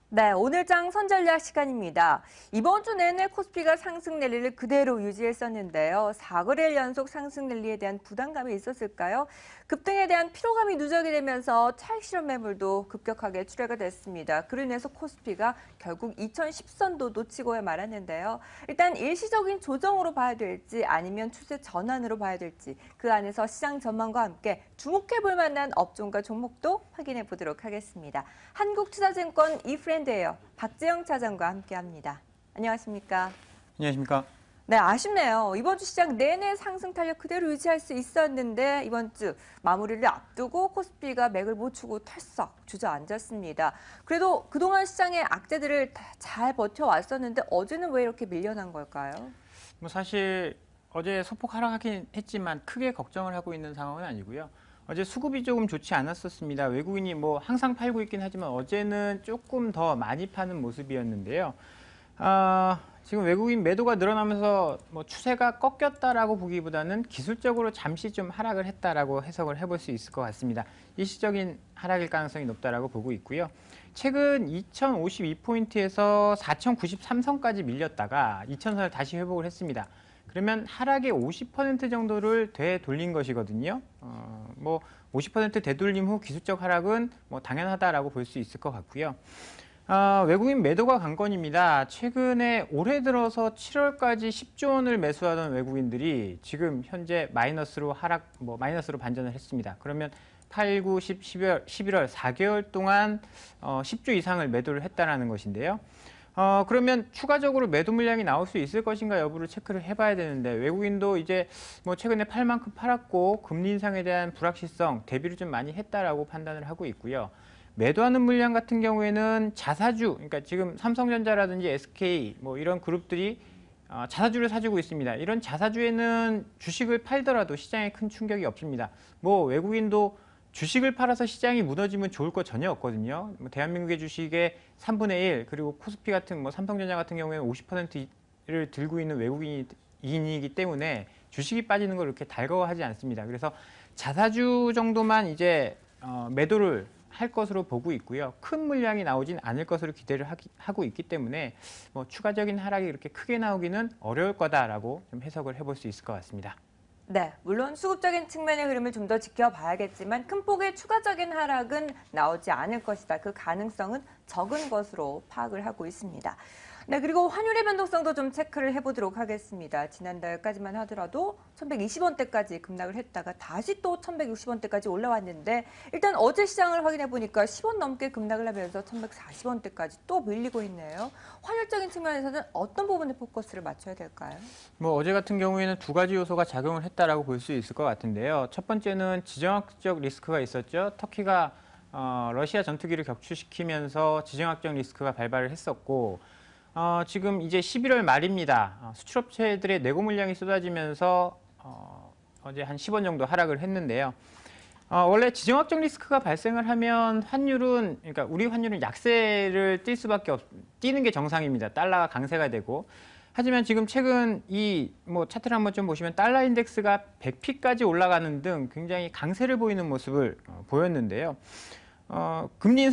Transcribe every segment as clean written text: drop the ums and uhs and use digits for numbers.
네, 오늘장 선전략 시간입니다. 이번 주 내내 코스피가 상승 랠리를 그대로 유지했었는데요. 4거래일 연속 상승 랠리에 대한 부담감이 있었을까요? 급등에 대한 피로감이 누적이 되면서 차익 실현 매물도 급격하게 출회가 됐습니다. 그로 인해서 코스피가 결국 2010선도 놓치고야 말았는데요. 일단 일시적인 조정으로 봐야 될지 아니면 추세 전환으로 봐야 될지 그 안에서 시장 전망과 함께 주목해 볼 만한 업종과 종목도 확인해 보도록 하겠습니다. 한국투자증권 이프렌드예요. 박재영 차장과 함께합니다. 안녕하십니까? 안녕하십니까? 네, 아쉽네요. 이번 주 시장 내내 상승 탄력 그대로 유지할 수 있었는데 이번 주 마무리를 앞두고 코스피가 맥을 못 추고 털썩 주저앉았습니다. 그래도 그동안 시장의 악재들을 잘 버텨왔었는데 어제는 왜 이렇게 밀려난 걸까요? 사실 어제 소폭 하락하긴 했지만 크게 걱정을 하고 있는 상황은 아니고요. 어제 수급이 조금 좋지 않았었습니다. 외국인이 항상 팔고 있긴 하지만 어제는 조금 더 많이 파는 모습이었는데요. 지금 외국인 매도가 늘어나면서 추세가 꺾였다라고 보기보다는 기술적으로 잠시 좀 하락을 했다라고 해석을 해볼 수 있을 것 같습니다. 일시적인 하락일 가능성이 높다라고 보고 있고요. 최근 2052포인트에서 4093선까지 밀렸다가 2000선을 다시 회복을 했습니다. 그러면 하락의 50% 정도를 되돌린 것이거든요. 50% 되돌림 후 기술적 하락은 당연하다라고 볼 수 있을 것 같고요. 외국인 매도가 관건입니다. 최근에 올해 들어서 7월까지 10조 원을 매수하던 외국인들이 지금 현재 마이너스로 마이너스로 반전을 했습니다. 그러면 8, 9, 10, 11월 4개월 동안 10조 이상을 매도를 했다라는 것인데요. 그러면 추가적으로 매도 물량이 나올 수 있을 것인가 여부를 체크를 해봐야 되는데 외국인도 이제 최근에 팔 만큼 팔았고 금리 인상에 대한 불확실성 대비를 좀 많이 했다라고 판단을 하고 있고요. 매도하는 물량 같은 경우에는 자사주, 그러니까 지금 삼성전자라든지 SK 이런 그룹들이 자사주를 사주고 있습니다. 이런 자사주에는 주식을 팔더라도 시장에 큰 충격이 없습니다. 외국인도 주식을 팔아서 시장이 무너지면 좋을 거 전혀 없거든요. 대한민국의 주식의 3분의 1 그리고 코스피 같은 삼성전자 같은 경우에는 50%를 들고 있는 외국인이기 때문에 주식이 빠지는 걸 이렇게 달가워하지 않습니다. 그래서 자사주 정도만 이제 매도를 할 것으로 보고 있고요. 큰 물량이 나오진 않을 것으로 기대를 하고 있기 때문에 추가적인 하락이 이렇게 크게 나오기는 어려울 거다라고 좀 해석을 해볼 수 있을 것 같습니다. 네, 물론 수급적인 측면의 흐름을 좀 더 지켜봐야겠지만 큰 폭의 추가적인 하락은 나오지 않을 것이다. 그 가능성은 적은 것으로 파악을 하고 있습니다. 네, 그리고 환율의 변동성도 좀 체크를 해보도록 하겠습니다. 지난달까지만 하더라도 1120원대까지 급락을 했다가 다시 또 1160원대까지 올라왔는데 일단 어제 시장을 확인해 보니까 10원 넘게 급락을 하면서 1140원대까지 또 밀리고 있네요. 환율적인 측면에서는 어떤 부분에 포커스를 맞춰야 될까요? 어제 같은 경우에는 두 가지 요소가 작용을 했다라고 볼 수 있을 것 같은데요. 첫 번째는 지정학적 리스크가 있었죠. 터키가 러시아 전투기를 격추시키면서 지정학적 리스크가 발발을 했었고 지금 이제 11월 말입니다. 수출업체들의 내고 물량이 쏟아지면서 어제 한 10원 정도 하락을 했는데요. 원래 지정학적 리스크가 발생을 하면 그러니까 우리 환율은 약세를 띄는 게 정상입니다. 달러가 강세가 되고. 하지만 지금 최근 이 차트를 한번 좀 보시면 달러 인덱스가 100피까지 올라가는 등 굉장히 강세를 보이는 모습을 보였는데요. 금리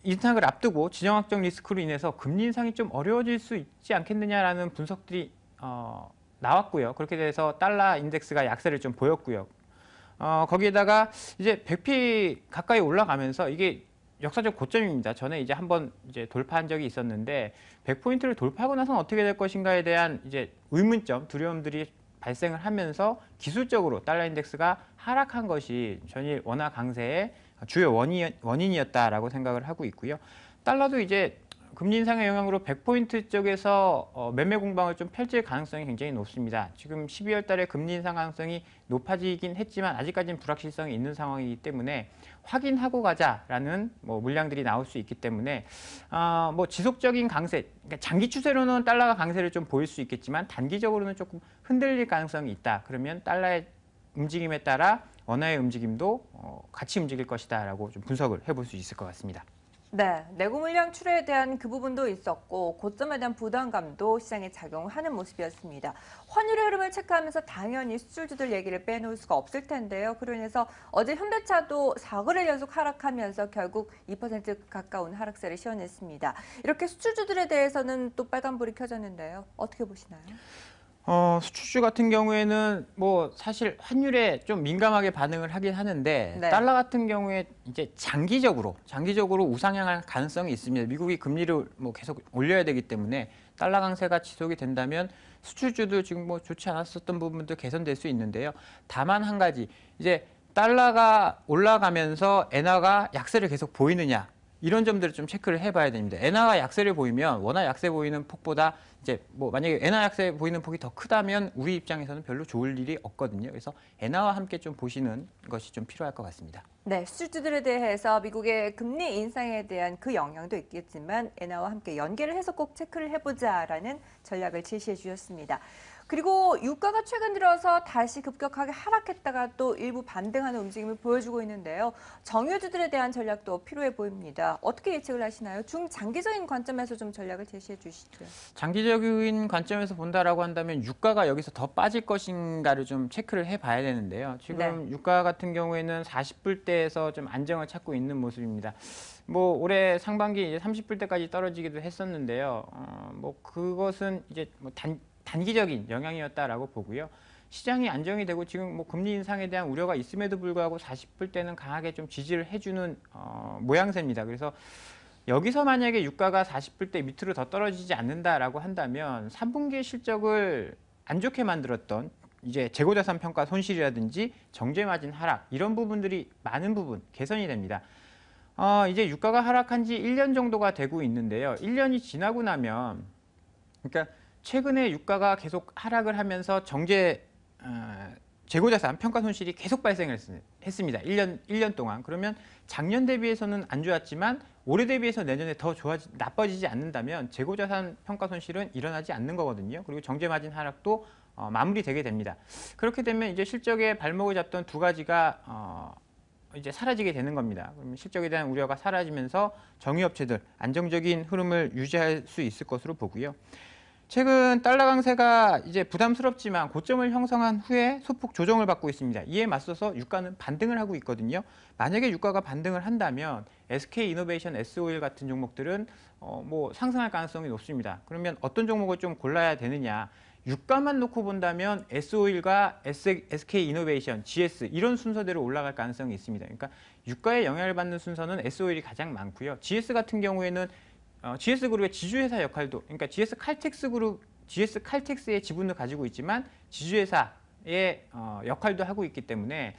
인상을 앞두고 지정학적 리스크로 인해서 금리 인상이 좀 어려워질 수 있지 않겠느냐라는 분석들이 나왔고요. 그렇게 돼서 달러 인덱스가 약세를 좀 보였고요. 거기에다가 이제 100피 가까이 올라가면서 이게 역사적 고점입니다. 전에 이제 한번 이제 돌파한 적이 있었는데 100포인트를 돌파하고 나서는 어떻게 될 것인가에 대한 이제 의문점, 두려움들이 발생을 하면서 기술적으로 달러 인덱스가 하락한 것이 전일 원화 강세의 주요 원인이었다라고 생각을 하고 있고요. 달러도 이제 금리 인상의 영향으로 100포인트 쪽에서 매매 공방을 좀 펼칠 가능성이 굉장히 높습니다. 지금 12월 달에 금리 인상 가능성이 높아지긴 했지만 아직까지는 불확실성이 있는 상황이기 때문에 확인하고 가자라는 물량들이 나올 수 있기 때문에 지속적인 강세, 그러니까 장기 추세로는 달러가 강세를 좀 보일 수 있겠지만 단기적으로는 조금 흔들릴 가능성이 있다. 그러면 달러의 움직임에 따라 원화의 움직임도 같이 움직일 것이다라고 좀 분석을 해볼 수 있을 것 같습니다. 네, 내구 물량 출하에 대한 그 부분도 있었고 고점에 대한 부담감도 시장에 작용하는 모습이었습니다. 환율의 흐름을 체크하면서 당연히 수출주들 얘기를 빼놓을 수가 없을 텐데요. 그로 인해서 어제 현대차도 4거래일 연속 하락하면서 결국 2% 가까운 하락세를 시현했습니다. 이렇게 수출주들에 대해서는 또 빨간불이 켜졌는데요. 어떻게 보시나요? 수출주 같은 경우에는 뭐 사실 환율에 좀 민감하게 반응을 하긴 하는데 네. 달러 같은 경우에 이제 장기적으로 우상향할 가능성이 있습니다. 미국이 금리를 뭐 계속 올려야 되기 때문에 달러 강세가 지속이 된다면 수출주도 지금 뭐 좋지 않았었던 부분도 개선될 수 있는데요. 다만 한 가지 이제 달러가 올라가면서 엔화가 약세를 계속 보이느냐 이런 점들을 좀 체크를 해봐야 됩니다. 엔화가 약세를 보이면 원화 약세 보이는 폭보다 이제 뭐 만약에 엔화 약세 보이는 폭이 더 크다면 우리 입장에서는 별로 좋을 일이 없거든요. 그래서 엔화와 함께 좀 보시는 것이 좀 필요할 것 같습니다. 네, 수출주들에 대해서 미국의 금리 인상에 대한 그 영향도 있겠지만 엔화와 함께 연계를 해서 꼭 체크를 해보자라는 전략을 제시해 주셨습니다. 그리고 유가가 최근 들어서 다시 급격하게 하락했다가 또 일부 반등하는 움직임을 보여주고 있는데요. 정유주들에 대한 전략도 필요해 보입니다. 어떻게 예측을 하시나요? 중장기적인 관점에서 좀 전략을 제시해 주시죠. 장기적인 관점에서 본다라고 한다면 유가가 여기서 더 빠질 것인가를 좀 체크를 해봐야 되는데요. 지금 네. 유가 같은 경우에는 40불대에서 좀 안정을 찾고 있는 모습입니다. 뭐 올해 상반기 이제 30불대까지 떨어지기도 했었는데요. 뭐 그것은 이제 뭐 단기적인 영향이었다라고 보고요. 시장이 안정이 되고 지금 뭐 금리 인상에 대한 우려가 있음에도 불구하고 40불대는 강하게 좀 지지를 해주는 모양새입니다. 그래서 여기서 만약에 유가가 40불대 밑으로 더 떨어지지 않는다라고 한다면 3분기 실적을 안 좋게 만들었던 이제 재고자산 평가 손실이라든지 정제 마진 하락 이런 부분들이 많은 부분 개선이 됩니다. 이제 유가가 하락한 지 1년 정도가 되고 있는데요. 1년이 지나고 나면 그러니까 최근에 유가가 계속 하락을 하면서 재고자산 평가 손실이 계속 발생을 했습니다. 1년 동안. 그러면 작년 대비해서는 안 좋았지만 올해 대비해서 내년에 더 나빠지지 않는다면 재고자산 평가 손실은 일어나지 않는 거거든요. 그리고 정제마진 하락도 마무리되게 됩니다. 그렇게 되면 이제 실적에 발목을 잡던 두 가지가 이제 사라지게 되는 겁니다. 그러면 실적에 대한 우려가 사라지면서 정유업체들 안정적인 흐름을 유지할 수 있을 것으로 보고요. 최근 달러 강세가 이제 부담스럽지만 고점을 형성한 후에 소폭 조정을 받고 있습니다. 이에 맞서서 유가는 반등을 하고 있거든요. 만약에 유가가 반등을 한다면 SK이노베이션, S-오일 같은 종목들은 뭐 상승할 가능성이 높습니다. 그러면 어떤 종목을 좀 골라야 되느냐? 유가만 놓고 본다면 S-오일과 SK이노베이션, GS 이런 순서대로 올라갈 가능성이 있습니다. 그러니까 유가에 영향을 받는 순서는 S-오일이 가장 많고요. GS 같은 경우에는 GS그룹의 지주회사 역할도, 그러니까 GS 칼텍스의 지분을 가지고 있지만 지주회사의 역할도 하고 있기 때문에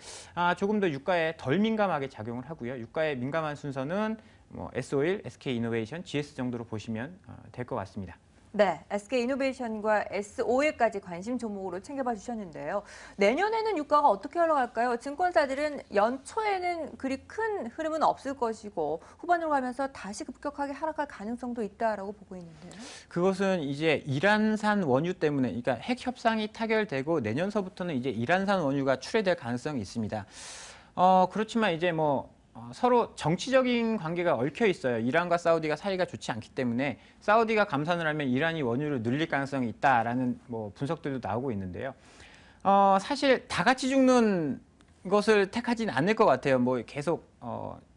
조금 더 유가에 덜 민감하게 작용을 하고요. 유가에 민감한 순서는 뭐 S-오일, SK이노베이션, GS 정도로 보시면 될 것 같습니다. 네, SK이노베이션과 S-오일까지 관심 종목으로 챙겨봐 주셨는데요. 내년에는 유가가 어떻게 흘러갈까요? 증권사들은 연초에는 그리 큰 흐름은 없을 것이고 후반으로 가면서 다시 급격하게 하락할 가능성도 있다라고 보고 있는데요. 그것은 이제 이란산 원유 때문에, 그러니까 핵 협상이 타결되고 내년서부터는 이제 이란산 원유가 출해될 가능성이 있습니다. 그렇지만 이제 뭐 서로 정치적인 관계가 얽혀 있어요. 이란과 사우디가 사이가 좋지 않기 때문에 사우디가 감산을 하면 이란이 원유를 늘릴 가능성이 있다라는 뭐 분석들도 나오고 있는데요. 사실 다 같이 죽는 것을 택하지는 않을 것 같아요. 뭐 계속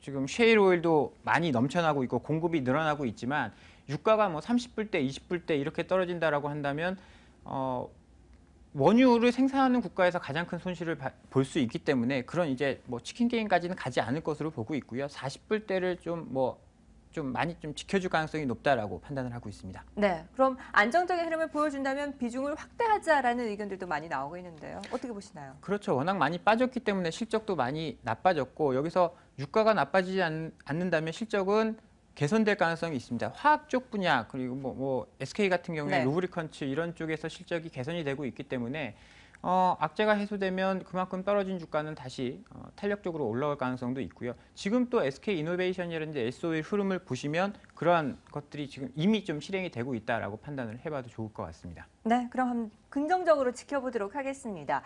지금 셰일 오일도 많이 넘쳐나고 있고 공급이 늘어나고 있지만 유가가 뭐 30불대, 20불대 이렇게 떨어진다라고 한다면 원유를 생산하는 국가에서 가장 큰 손실을 볼 수 있기 때문에 그런 이제 뭐 치킨 게임까지는 가지 않을 것으로 보고 있고요. 40불대를 좀 많이 좀 지켜줄 가능성이 높다라고 판단을 하고 있습니다. 네, 그럼 안정적인 흐름을 보여준다면 비중을 확대하자라는 의견들도 많이 나오고 있는데요. 어떻게 보시나요? 그렇죠. 워낙 많이 빠졌기 때문에 실적도 많이 나빠졌고 여기서 유가가 나빠지지 않는다면 실적은 개선될 가능성이 있습니다. 화학 쪽 분야 그리고 뭐 SK 같은 경우에 네. 루브리컨츠 이런 쪽에서 실적이 개선이 되고 있기 때문에 악재가 해소되면 그만큼 떨어진 주가는 다시 탄력적으로 올라올 가능성도 있고요. 지금 또 SK이노베이션이라든지 S-오일 흐름을 보시면 그런 것들이 지금 이미 좀 실행이 되고 있다라고 판단을 해봐도 좋을 것 같습니다. 네, 그럼 한번 긍정적으로 지켜보도록 하겠습니다.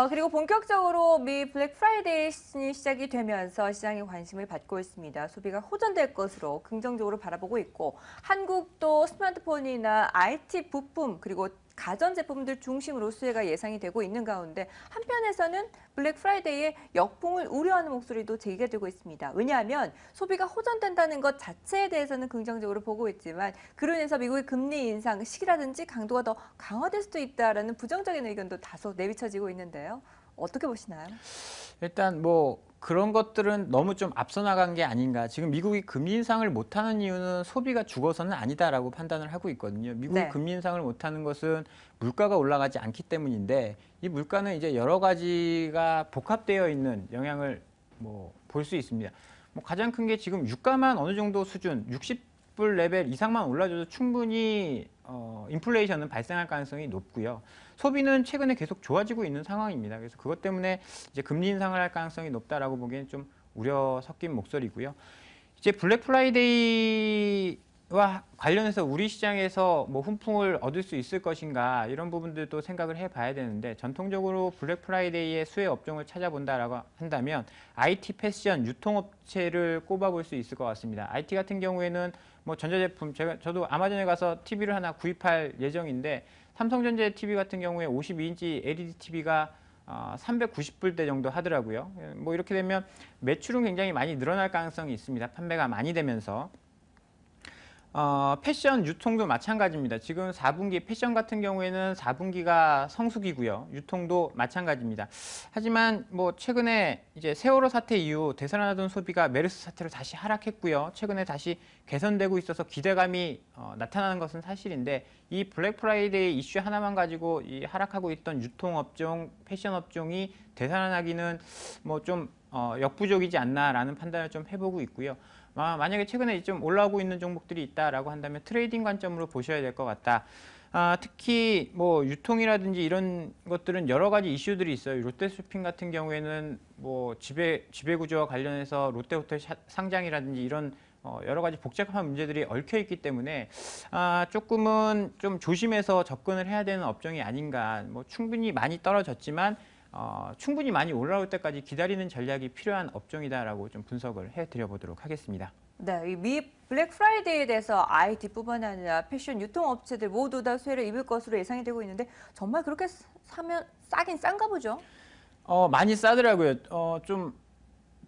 그리고 본격적으로 미 블랙 프라이데이 시작이 되면서 시장의 관심을 받고 있습니다. 소비가 호전될 것으로 긍정적으로 바라보고 있고 한국도 스마트폰이나 IT 부품 그리고 가전제품들 중심으로 수혜가 예상이 되고 있는 가운데 한편에서는 블랙 프라이데이의 역풍을 우려하는 목소리도 제기가 되고 있습니다. 왜냐하면 소비가 호전된다는 것 자체에 대해서는 긍정적으로 보고 있지만 그로 인해서 미국의 금리 인상 시기라든지 강도가 더 강화될 수도 있다라는 부정적인 의견도 다소 내비쳐지고 있는데요. 어떻게 보시나요? 일단 뭐 그런 것들은 너무 좀 앞서 나간 게 아닌가. 지금 미국이 금리 인상을 못하는 이유는 소비가 죽어서는 아니다라고 판단을 하고 있거든요. 미국이 네. 금리 인상을 못하는 것은 물가가 올라가지 않기 때문인데 이 물가는 이제 여러 가지가 복합되어 있는 영향을 뭐 볼 수 있습니다. 뭐 가장 큰 게 지금 유가만 어느 정도 수준 60불 레벨 이상만 올라줘도 충분히 인플레이션은 발생할 가능성이 높고요. 소비는 최근에 계속 좋아지고 있는 상황입니다. 그래서 그것 때문에 이제 금리 인상을 할 가능성이 높다라고 보기에는 좀 우려 섞인 목소리고요. 이제 블랙 프라이데이와 관련해서 우리 시장에서 뭐 훈풍을 얻을 수 있을 것인가 이런 부분들도 생각을 해봐야 되는데 전통적으로 블랙 프라이데이의 수혜 업종을 찾아본다라고 한다면 IT, 패션, 유통업체를 꼽아볼 수 있을 것 같습니다. IT 같은 경우에는 뭐 전자제품 저도 아마존에 가서 TV를 하나 구입할 예정인데 삼성전자 TV 같은 경우에 52인치 LED TV가 390불대 정도 하더라고요. 뭐 이렇게 되면 매출은 굉장히 많이 늘어날 가능성이 있습니다. 판매가 많이 되면서. 패션 유통도 마찬가지입니다. 지금 4분기 패션 같은 경우에는 4분기가 성수기고요. 유통도 마찬가지입니다. 하지만 뭐 최근에 이제 세월호 사태 이후 되살아나던 소비가 메르스 사태로 다시 하락했고요. 최근에 다시 개선되고 있어서 기대감이 나타나는 것은 사실인데 이 블랙 프라이데이 이슈 하나만 가지고 이 하락하고 있던 유통업종, 패션 업종이 되살아나기는 뭐 좀 역부족이지 않나라는 판단을 좀 해보고 있고요. 만약에 최근에 좀 올라오고 있는 종목들이 있다라고 한다면 트레이딩 관점으로 보셔야 될 것 같다. 특히 뭐 유통이라든지 이런 것들은 여러 가지 이슈들이 있어요. 롯데쇼핑 같은 경우에는 뭐 지배구조와 관련해서 롯데호텔 상장이라든지 이런 여러 가지 복잡한 문제들이 얽혀 있기 때문에 조금은 좀 조심해서 접근을 해야 되는 업종이 아닌가. 뭐 충분히 많이 떨어졌지만 충분히 많이 올라올 때까지 기다리는 전략이 필요한 업종이다라고 좀 분석을 해드려 보도록 하겠습니다. 네, 이 미 블랙 프라이데이에 대해서 IT뿐만 아니라 패션 유통업체들 모두 다 수혜를 입을 것으로 예상이 되고 있는데 정말 그렇게 사면 싸긴 싼가 보죠? 많이 싸더라고요. 좀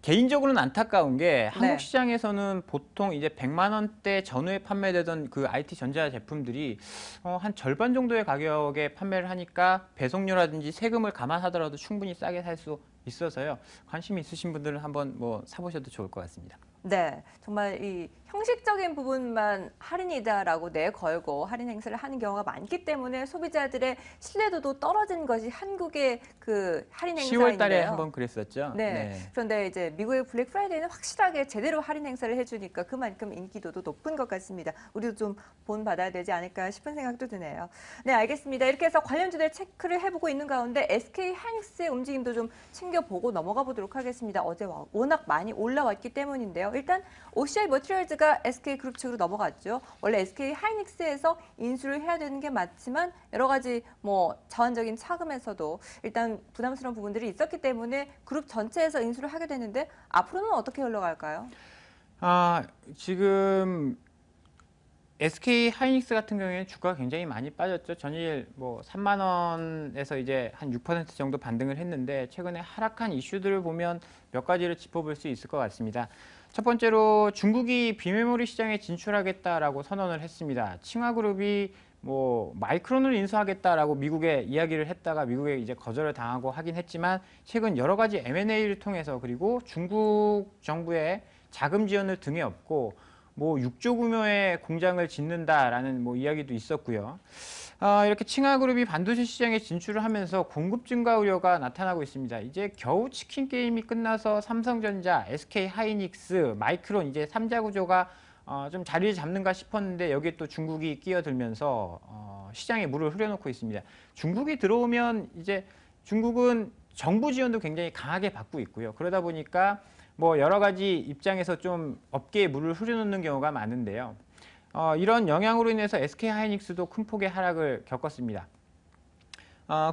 개인적으로는 안타까운 게 한국 네. 시장에서는 보통 이제 100만 원대 전후에 판매되던 그 IT 전자 제품들이 한 절반 정도의 가격에 판매를 하니까 배송료라든지 세금을 감안하더라도 충분히 싸게 살 수 있어서요. 관심 있으신 분들은 한번 뭐 사보셔도 좋을 것 같습니다. 네, 정말 이 형식적인 부분만 할인이다라고 내걸고 할인 행사를 하는 경우가 많기 때문에 소비자들의 신뢰도도 떨어진 것이 한국의 그 할인 10월 달에 행사인데요. 한번 그랬었죠. 네. 그런데 이제 미국의 블랙 프라이데이는 확실하게 제대로 할인 행사를 해주니까 그만큼 인기도도 높은 것 같습니다. 우리도 좀 본받아야 되지 않을까 싶은 생각도 드네요. 네, 알겠습니다. 이렇게 해서 관련주들 체크를 해보고 있는 가운데 SK 하이닉스의 움직임도 좀 챙겨보고 넘어가 보도록 하겠습니다. 어제 워낙 많이 올라왔기 때문인데요. 일단 OCI 머티리얼즈가 SK 그룹 측으로 넘어갔죠. 원래 SK 하이닉스에서 인수를 해야 되는 게 맞지만 여러 가지 뭐 자원적인 차금에서도 일단 부담스러운 부분들이 있었기 때문에 그룹 전체에서 인수를 하게 되는데 앞으로는 어떻게 흘러갈까요? 지금 SK 하이닉스 같은 경우에는 주가가 굉장히 많이 빠졌죠. 전일 뭐 3만 원에서 이제 한 6% 정도 반등을 했는데 최근에 하락한 이슈들을 보면 몇 가지를 짚어볼 수 있을 것 같습니다. 첫 번째로 중국이 비메모리 시장에 진출하겠다라고 선언을 했습니다. 칭화그룹이 뭐 마이크론을 인수하겠다라고 미국에 이야기를 했다가 미국에 이제 거절을 당하고 하긴 했지만 최근 여러 가지 M&A를 통해서 그리고 중국 정부의 자금 지원을 등에 업고 뭐 6조 규모의 공장을 짓는다라는 뭐 이야기도 있었고요. 이렇게 칭화그룹이 반도체 시장에 진출을 하면서 공급 증가 우려가 나타나고 있습니다. 이제 겨우 치킨 게임이 끝나서 삼성전자, SK 하이닉스, 마이크론 이제 3자 구조가 좀 자리를 잡는가 싶었는데 여기에 또 중국이 끼어들면서 시장에 물을 흐려놓고 있습니다. 중국이 들어오면 이제 중국은 정부 지원도 굉장히 강하게 받고 있고요. 그러다 보니까 뭐 여러 가지 입장에서 좀 업계에 물을 흐려놓는 경우가 많은데요. 이런 영향으로 인해서 SK 하이닉스도 큰 폭의 하락을 겪었습니다.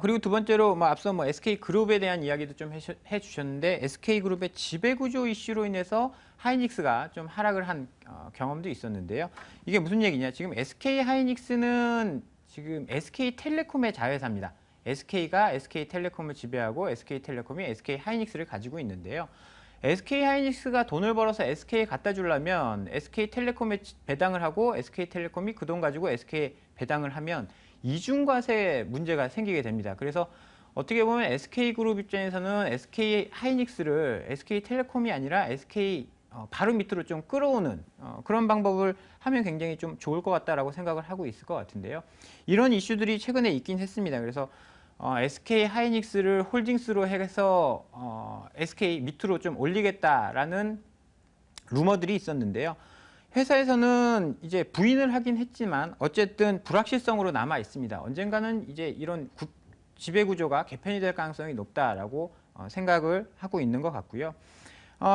그리고 두 번째로 앞서 SK그룹에 대한 이야기도 좀 해주셨는데 SK그룹의 지배구조 이슈로 인해서 하이닉스가 좀 하락을 한 경험도 있었는데요. 이게 무슨 얘기냐? 지금 SK 하이닉스는 지금 SK텔레콤의 자회사입니다. SK가 SK텔레콤을 지배하고 SK텔레콤이 SK 하이닉스를 가지고 있는데요. SK 하이닉스가 돈을 벌어서 SK에 갖다 주려면 SK텔레콤에 배당을 하고 SK텔레콤이 그 돈 가지고 SK에 배당을 하면 이중과세 문제가 생기게 됩니다. 그래서 어떻게 보면 SK그룹 입장에서는 SK 하이닉스를 SK텔레콤이 아니라 SK 바로 밑으로 좀 끌어오는 그런 방법을 하면 굉장히 좀 좋을 것 같다라고 생각을 하고 있을 것 같은데요. 이런 이슈들이 최근에 있긴 했습니다. 그래서 SK 하이닉스를 홀딩스로 해서 SK 밑으로 좀 올리겠다라는 루머들이 있었는데요. 회사에서는 이제 부인을 하긴 했지만 어쨌든 불확실성으로 남아 있습니다. 언젠가는 이제 이런 지배 구조가 개편이 될 가능성이 높다라고 생각을 하고 있는 것 같고요.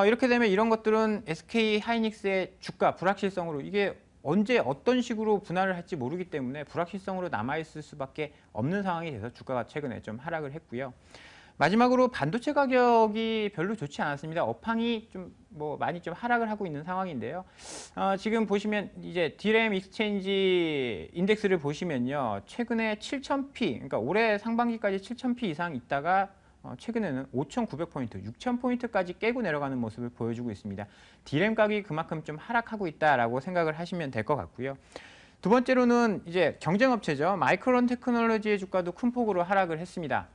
이렇게 되면 이런 것들은 SK 하이닉스의 주가 불확실성으로 이게 언제 어떤 식으로 분할을 할지 모르기 때문에 불확실성으로 남아있을 수밖에 없는 상황이 돼서 주가가 최근에 좀 하락을 했고요. 마지막으로 반도체 가격이 별로 좋지 않았습니다. 업황이 좀 많이 좀 하락을 하고 있는 상황인데요. 지금 보시면 이제 D램 익스체인지 인덱스를 보시면요. 최근에 7,000P, 그러니까 올해 상반기까지 7,000P 이상 있다가 최근에는 5,900포인트, 6,000포인트까지 깨고 내려가는 모습을 보여주고 있습니다. D램 가격이 그만큼 좀 하락하고 있다라고 생각을 하시면 될 것 같고요. 두 번째로는 이제 경쟁업체죠. 마이크론 테크놀로지의 주가도 큰 폭으로 하락을 했습니다.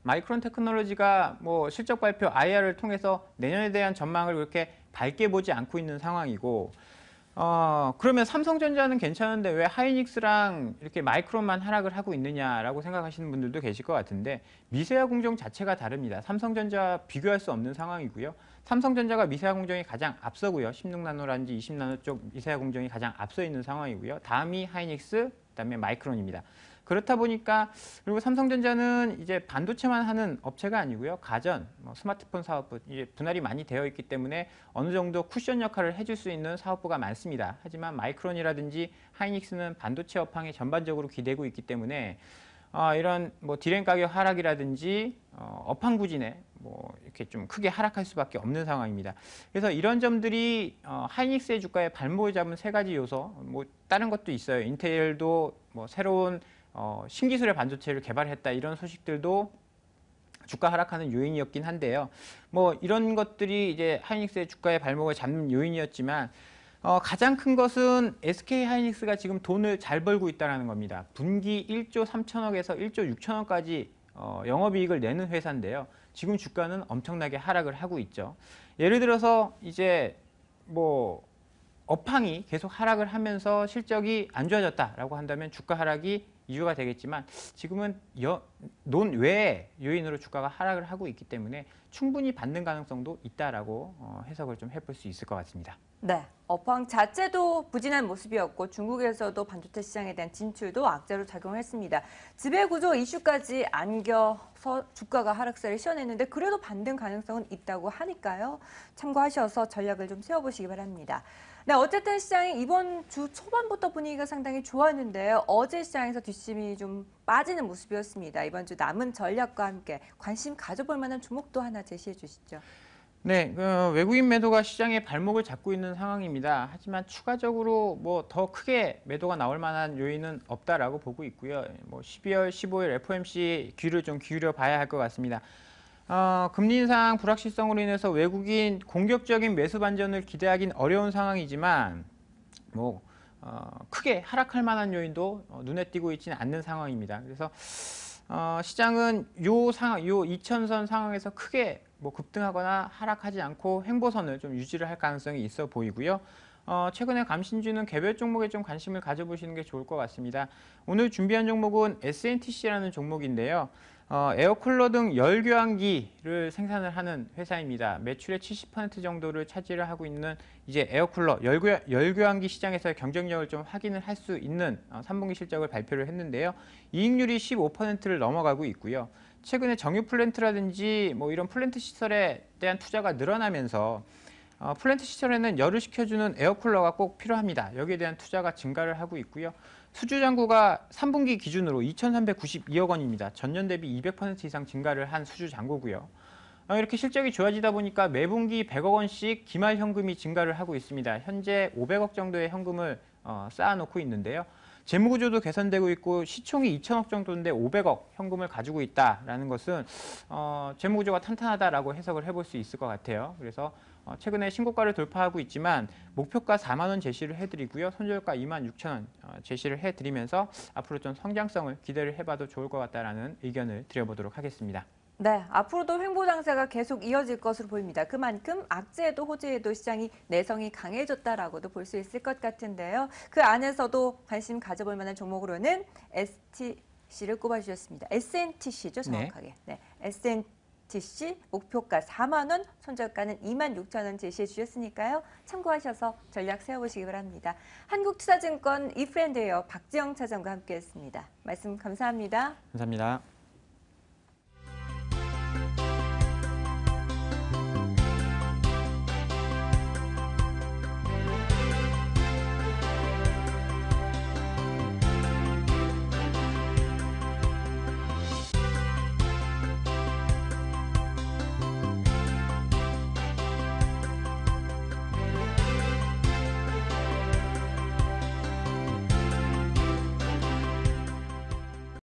마이크론 테크놀로지가 실적 발표 IR을 통해서 내년에 대한 전망을 그렇게 밝게 보지 않고 있는 상황이고 그러면 삼성전자는 괜찮은데 왜 하이닉스랑 이렇게 마이크론만 하락을 하고 있느냐라고 생각하시는 분들도 계실 것 같은데 미세화 공정 자체가 다릅니다. 삼성전자와 비교할 수 없는 상황이고요. 삼성전자가 미세화 공정이 가장 앞서고요. 16나노라든지 20나노 쪽 미세화 공정이 가장 앞서 있는 상황이고요. 다음이 하이닉스, 그다음에 마이크론입니다. 그렇다 보니까 그리고 삼성전자는 이제 반도체만 하는 업체가 아니고요. 가전, 스마트폰 사업부 이제 분할이 많이 되어 있기 때문에 어느 정도 쿠션 역할을 해줄 수 있는 사업부가 많습니다. 하지만 마이크론이라든지 하이닉스는 반도체 업황에 전반적으로 기대고 있기 때문에 이런 D램 가격 하락이라든지 업황 부진에 이렇게 좀 크게 하락할 수밖에 없는 상황입니다. 그래서 이런 점들이 하이닉스의 주가에 발목을 잡은 세 가지 요소, 다른 것도 있어요. 인텔도 새로운 신기술의 반도체를 개발했다 이런 소식들도 주가 하락하는 요인이었긴 한데요. 이런 것들이 이제 하이닉스의 주가의 발목을 잡는 요인이었지만 가장 큰 것은 SK 하이닉스가 지금 돈을 잘 벌고 있다는 겁니다. 분기 1조 3천억에서 1조 6천억까지 영업이익을 내는 회사인데요. 지금 주가는 엄청나게 하락을 하고 있죠. 예를 들어서 이제 업황이 계속 하락을 하면서 실적이 안 좋아졌다라고 한다면 주가 하락이 이유가 되겠지만 지금은 논외의 요인으로 주가가 하락을 하고 있기 때문에 충분히 받는 가능성도 있다라고 해석을 좀 해볼 수 있을 것 같습니다. 네, 업황 자체도 부진한 모습이었고 중국에서도 반도체 시장에 대한 진출도 악재로 작용했습니다. 지배구조 이슈까지 안겨서 주가가 하락세를 시현했는데 그래도 반등 가능성은 있다고 하니까요. 참고하셔서 전략을 좀 세워보시기 바랍니다. 네, 어쨌든 시장이 이번 주 초반부터 분위기가 상당히 좋았는데요. 어제 시장에서 뒷심이 좀 빠지는 모습이었습니다. 이번 주 남은 전략과 함께 관심 가져볼 만한 종목도 하나 제시해 주시죠. 네, 외국인 매도가 시장의 발목을 잡고 있는 상황입니다. 하지만 추가적으로 더 크게 매도가 나올 만한 요인은 없다라고 보고 있고요. 12월 15일 FOMC 귀를 좀 기울여 봐야 할 것 같습니다. 금리 인상 불확실성으로 인해서 외국인 공격적인 매수 반전을 기대하기는 어려운 상황이지만 크게 하락할 만한 요인도 눈에 띄고 있지는 않는 상황입니다. 그래서 시장은 요 2000선 상황에서 크게 급등하거나 하락하지 않고 횡보선을 좀 유지를 할 가능성이 있어 보이고요. 최근에 감신주는 개별 종목에 좀 관심을 가져보시는 게 좋을 것 같습니다. 오늘 준비한 종목은 SNTC라는 종목인데요. 에어쿨러 등 열교환기를 생산을 하는 회사입니다. 매출의 70% 정도를 차지를 하고 있는 이제 에어쿨러, 열교환기 시장에서의 경쟁력을 좀 확인을 할 수 있는 3분기 실적을 발표를 했는데요. 이익률이 15%를 넘어가고 있고요. 최근에 정유 플랜트라든지 이런 플랜트 시설에 대한 투자가 늘어나면서 플랜트 시설에는 열을 식혀주는 에어쿨러가 꼭 필요합니다. 여기에 대한 투자가 증가를 하고 있고요. 수주 잔고가 3분기 기준으로 2,392억 원입니다. 전년 대비 200% 이상 증가를 한 수주 잔고고요. 이렇게 실적이 좋아지다 보니까 매분기 100억 원씩 기말 현금이 증가를 하고 있습니다. 현재 500억 정도의 현금을 쌓아놓고 있는데요. 재무구조도 개선되고 있고 시총이 2천억 정도인데 500억 현금을 가지고 있다라는 것은 재무구조가 탄탄하다라고 해석을 해볼 수 있을 것 같아요. 그래서 최근에 신고가를 돌파하고 있지만 목표가 4만 원 제시를 해드리고요. 손절가 2만 6천 원 제시를 해드리면서 앞으로 좀 성장성을 기대를 해봐도 좋을 것 같다라는 의견을 드려보도록 하겠습니다. 네, 앞으로도 횡보 장세가 계속 이어질 것으로 보입니다. 그만큼 악재에도 호재에도 시장이 내성이 강해졌다라고도 볼 수 있을 것 같은데요. 그 안에서도 관심 가져볼 만한 종목으로는 STC를 꼽아주셨습니다. SNTC죠, 정확하게. 네, SNTC 목표가 4만 원, 손절가는 2만 6천 원 제시해 주셨으니까요. 참고하셔서 전략 세워보시기 바랍니다. 한국투자증권 이프렌드웨어 박지영 차장과 함께했습니다. 말씀 감사합니다. 감사합니다.